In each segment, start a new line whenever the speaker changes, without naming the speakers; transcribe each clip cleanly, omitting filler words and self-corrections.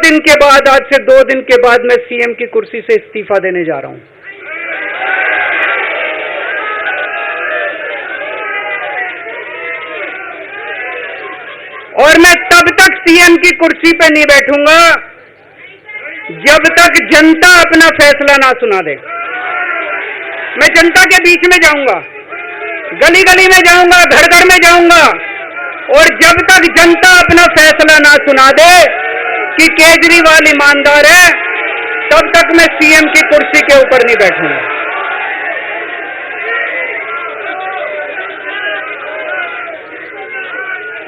दिन के बाद, आज से 2 दिन के बाद मैं सीएम की कुर्सी से इस्तीफा देने जा रहा हूं। और मैं तब तक सीएम की कुर्सी पे नहीं बैठूंगा जब तक जनता अपना फैसला ना सुना दे। मैं जनता के बीच में जाऊंगा, गली गली में जाऊंगा, घर घर में जाऊंगा, और जब तक जनता अपना फैसला ना सुना दे कि केजरीवाल ईमानदार है, तब तक मैं सीएम की कुर्सी के ऊपर नहीं बैठूंगा।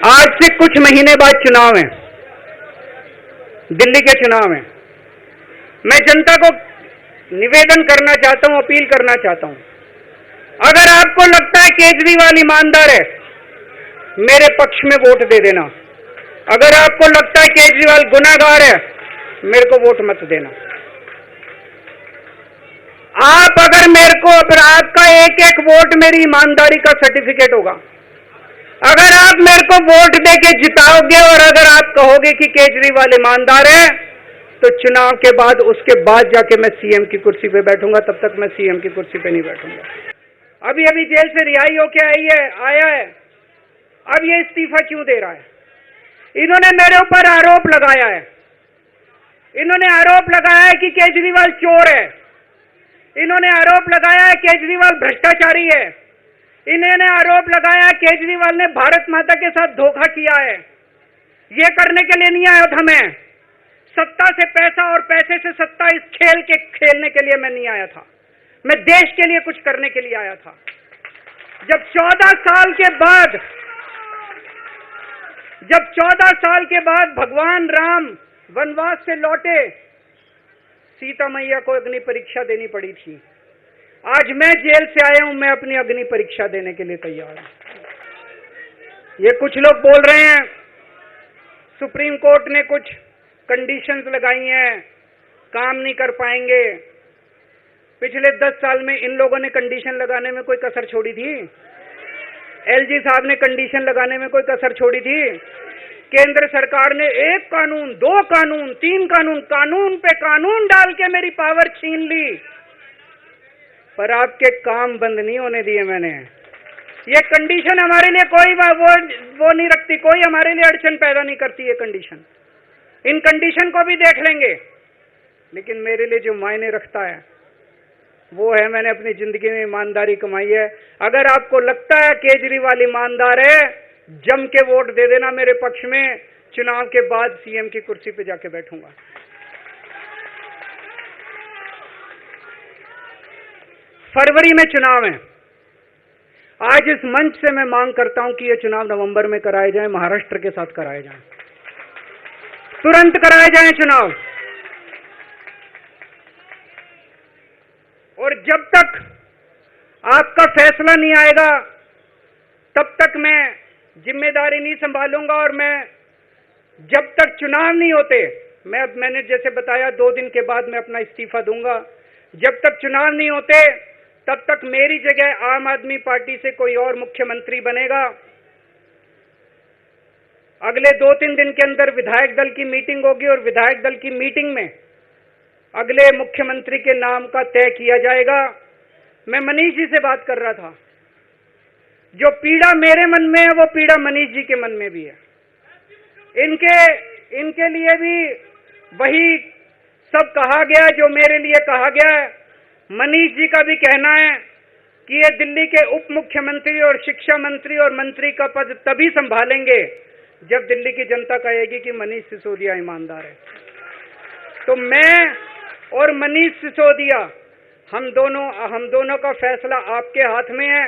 आज से कुछ महीने बाद चुनाव है, दिल्ली के चुनाव हैं। मैं जनता को निवेदन करना चाहता हूं, अपील करना चाहता हूं, अगर आपको लगता है केजरीवाल ईमानदार है, मेरे पक्ष में वोट दे देना। अगर आपको लगता है केजरीवाल गुनाहगार है, मेरे को वोट मत देना। आप अगर मेरे को, अगर आपका एक एक वोट मेरी ईमानदारी का सर्टिफिकेट होगा, अगर आप मेरे को वोट देके जिताओगे और अगर आप कहोगे कि केजरीवाल ईमानदार है, तो चुनाव के बाद, उसके बाद जाके मैं सीएम की कुर्सी पे बैठूंगा। तब तक मैं सीएम की कुर्सी पे नहीं बैठूंगा। अभी अभी जेल से रिहाई होके आया है, अब ये इस्तीफा क्यों दे रहा है? इन्होंने मेरे ऊपर आरोप लगाया है, इन्होंने आरोप लगाया है कि केजरीवाल चोर है, इन्होंने आरोप लगाया है केजरीवाल भ्रष्टाचारी है, इन्होंने आरोप लगाया केजरीवाल ने भारत माता के साथ धोखा किया है। ये करने के लिए नहीं आया था मैं, सत्ता से पैसा और पैसे से सत्ता, इस खेल के खेलने के लिए मैं नहीं आया था। मैं देश के लिए कुछ करने के लिए आया था। जब 14 साल के बाद भगवान राम वनवास से लौटे, सीता मैया को अग्नि परीक्षा देनी पड़ी थी। आज मैं जेल से आया हूं, मैं अपनी अग्नि परीक्षा देने के लिए तैयार हूं। ये कुछ लोग बोल रहे हैं सुप्रीम कोर्ट ने कुछ कंडीशंस लगाई हैं, काम नहीं कर पाएंगे। पिछले 10 साल में इन लोगों ने कंडीशन लगाने में कोई कसर छोड़ी थी? एलजी साहब ने कंडीशन लगाने में कोई कसर छोड़ी थी? केंद्र सरकार ने 1 कानून, 2 कानून, 3 कानून, कानून पे कानून डाल के मेरी पावर छीन ली, पर आपके काम बंद नहीं होने दिए मैंने। ये कंडीशन हमारे लिए कोई वो नहीं रखती, कोई हमारे लिए अड़चन पैदा नहीं करती ये कंडीशन। इन कंडीशन को भी देख लेंगे, लेकिन मेरे लिए जो मायने रखता है वो है, मैंने अपनी जिंदगी में ईमानदारी कमाई है। अगर आपको लगता है केजरीवाल ईमानदार है, जम के वोट दे देना मेरे पक्ष में। चुनाव के बाद सीएम की कुर्सी पे जाके बैठूंगा। फरवरी में चुनाव है। आज इस मंच से मैं मांग करता हूं कि ये चुनाव नवंबर में कराए जाएं, महाराष्ट्र के साथ कराए जाएं, तुरंत कराए जाएं चुनाव। और जब तक आपका फैसला नहीं आएगा, तब तक मैं जिम्मेदारी नहीं संभालूंगा। और मैं, जब तक चुनाव नहीं होते, मैंने जैसे बताया 2 दिन के बाद मैं अपना इस्तीफा दूंगा। जब तक चुनाव नहीं होते, तब तक मेरी जगह आम आदमी पार्टी से कोई और मुख्यमंत्री बनेगा। अगले 2-3 दिन के अंदर विधायक दल की मीटिंग होगी और विधायक दल की मीटिंग में अगले मुख्यमंत्री के नाम का तय किया जाएगा। मैं मनीष जी से बात कर रहा था, जो पीड़ा मेरे मन में है वो पीड़ा मनीष जी के मन में भी है। इनके लिए भी वही सब कहा गया जो मेरे लिए कहा गया है। मनीष जी का भी कहना है कि ये दिल्ली के उप मुख्यमंत्री और शिक्षा मंत्री और मंत्री का पद तभी संभालेंगे जब दिल्ली की जनता कहेगी कि मनीष सिसोदिया ईमानदार है। तो मैं और मनीष सिसोदिया, हम दोनों का फैसला आपके हाथ में है,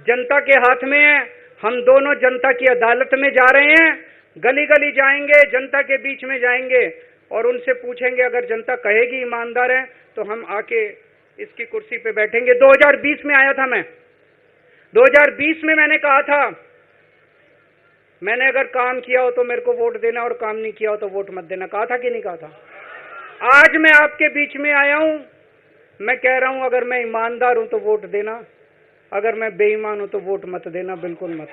जनता के हाथ में है। हम दोनों जनता की अदालत में जा रहे हैं, गली गली जाएंगे, जनता के बीच में जाएंगे और उनसे पूछेंगे, अगर जनता कहेगी ईमानदार है तो हम आके इसकी कुर्सी पे बैठेंगे। 2020 में आया था मैं, 2020 में मैंने कहा था, मैंने अगर काम किया हो तो मेरे को वोट देना और काम नहीं किया हो तो वोट मत देना। कहा था कि नहीं कहा था? आज मैं आपके बीच में आया हूं, मैं कह रहा हूं, अगर मैं ईमानदार हूं तो वोट देना, अगर मैं बेईमान हूं तो वोट मत देना, बिल्कुल मत।